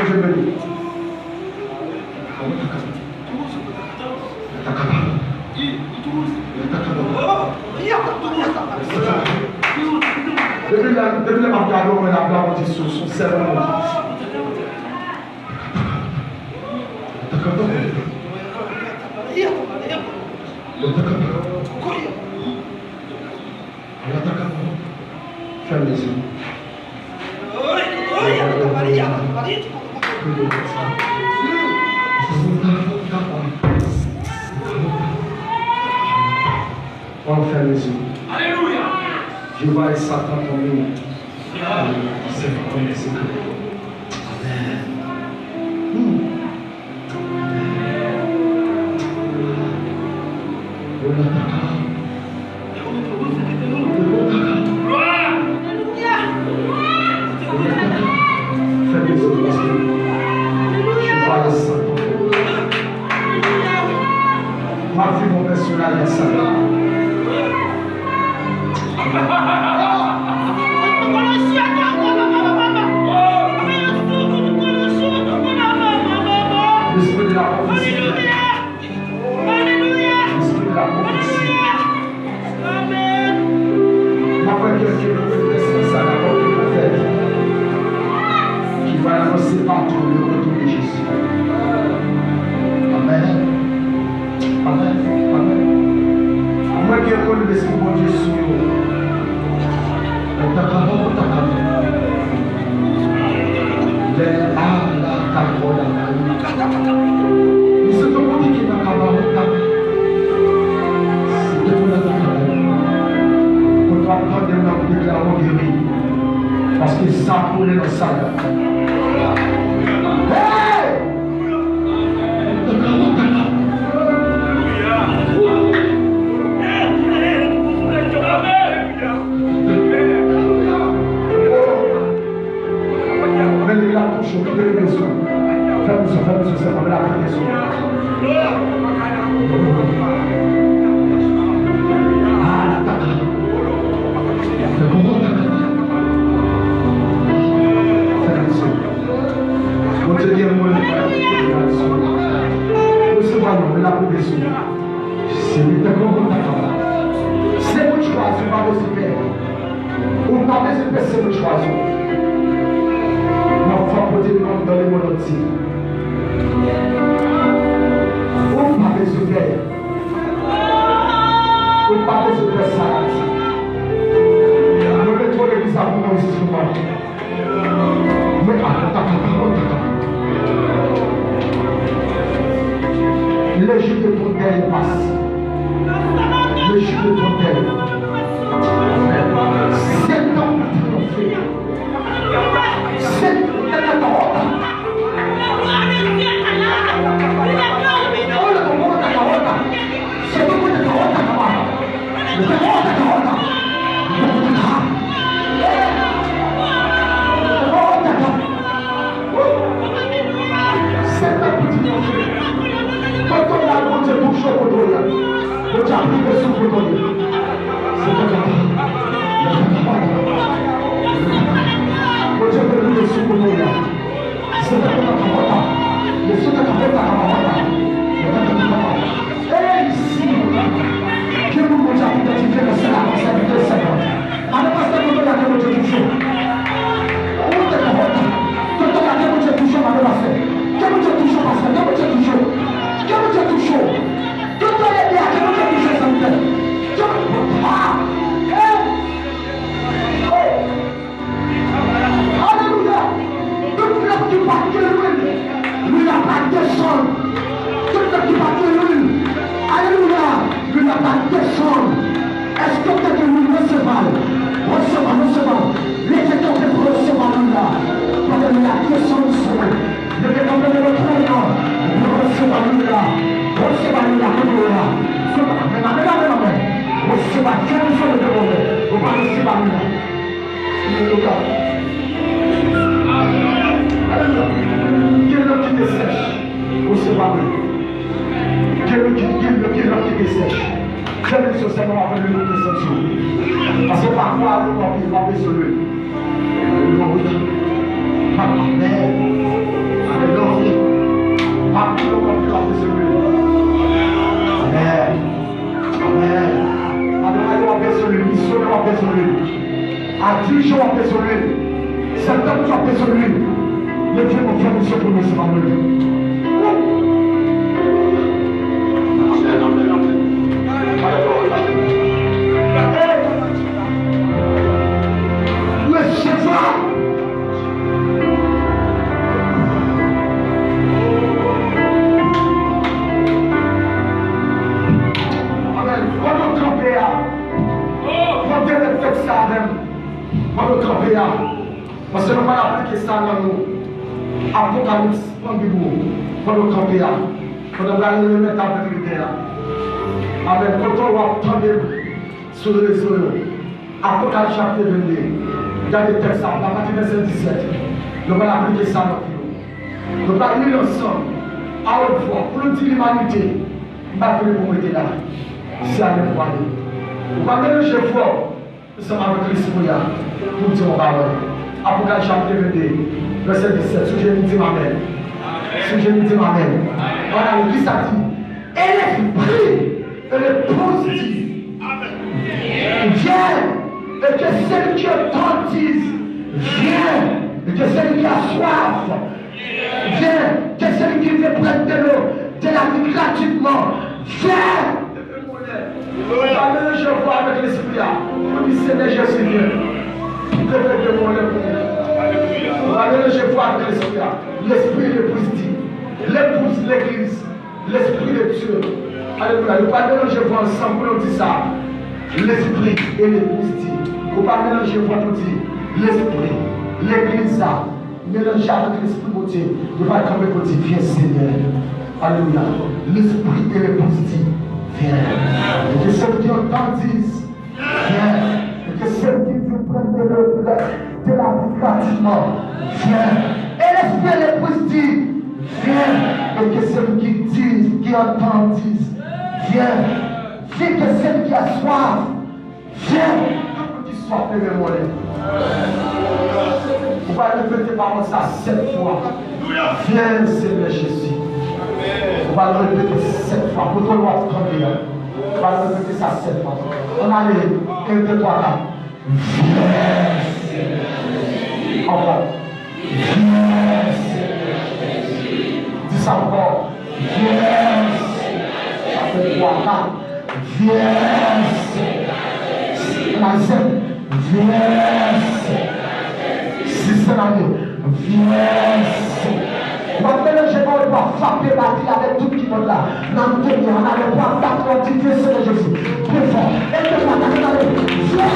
je me dis. Depuis le matin, on a la sur son cerveau. Ferme les yeux. On ferme les yeux. Alléluia. Je vois Satan tomber. C'est comme c'est. Parce que ça pour les sagas. C'est votre choix, c'est pas vos super. Ou pas des super, c'est votre choix. Ma foi pour dire dans les monotypes. Ou pas des super. Ou pas des super salades. Nous mettons l'église à mon instrument. Mais le jus de Bondye passe. Le jus de Bondye. 7 ans de triompher. 7 ans de parce que parfois, nous avons sur lui. À 10 jours après sur lui. 7 ans après sur lui. Le Dieu mon frère, monsieur, pour nous, c'est pas le cheval. Amen. Quand on campait à, quand on fait ça, quand on campait à, parce que nous allons appliquer ça dans nous. Apocalypse, quand on campait à, quand on va le mettre avec le terre. Amen. Quand on va tomber sur le réseau, Apocalypse chapitre 22, dans le texte, à partir du verset 17, nous allons appliquer ça dans nous. Nous allons lire ensemble, à haute voix, pour nous dire l'humanité, nous allons vous mettre là. C'est à nous pour aller. Nous allons mélanger fort, nous sommes avec l'esprit pour dire on va aller. Apocalypse chapitre 22, verset 17, si je me dis Amen. Si je me dis Amen. Voilà, l'Église a dit, et l'esprit, et l'épouse dit, viens, et que celui qui entend dise, viens, et que celui qui a soif, viens, que celui qui veut prendre de l'eau, de la vie gratuitement, viens. Je vois avec l'esprit, pour dire Seigneur Jésus, viens. Je vois avec l'esprit, l'esprit de l'épouse dit, l'épouse, l'église, l'esprit de Dieu. Alléluia. Nous ne pouvons pas mélanger voix ensemble pour nous dire ça. L'esprit et l'épouse dit. Nous ne pouvons pas mélanger voix pour dire l'esprit, l'église ça. Mélanger avec l'esprit pour dire, nous ne pouvons pas camper pour dire, viens Seigneur. Alléluia. L'esprit et l'épouse dit, viens. Et que ceux qui entendent disent, viens. Et que ceux qui veulent prendre de la vie gratuitement, viens. Et l'esprit et l'épouse dit, viens. Et que ceux qui disent, qui entendent disent, viens. Viens que celle qui a soif, viens. Tout qui soit fait de moi. On va répéter par moi ça 7 fois. Viens Seigneur Jésus. On va le répéter 7 fois. Pour toi, on va camper. On va le répéter ça 7 fois. On a les 1, 2, 3, 4. Viens Seigneur Jésus. Encore. Viens Seigneur Jésus. Dis ça encore. Viens Seigneur. Ça fait 3, 4. Viens Seigneur Jésus. On a 7. Viens Seigneur. Si c'est la vie. Viens Seigneur. On va mélanger, on va frapper la vie avec tout qui est là. Dans le dernier, on a le point battre, on dit Dieu Seigneur Jésus. Plus fort. Et de la viens.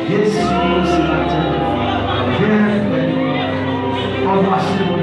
Viens, Seigneur, viens, viens, embrasse-nous.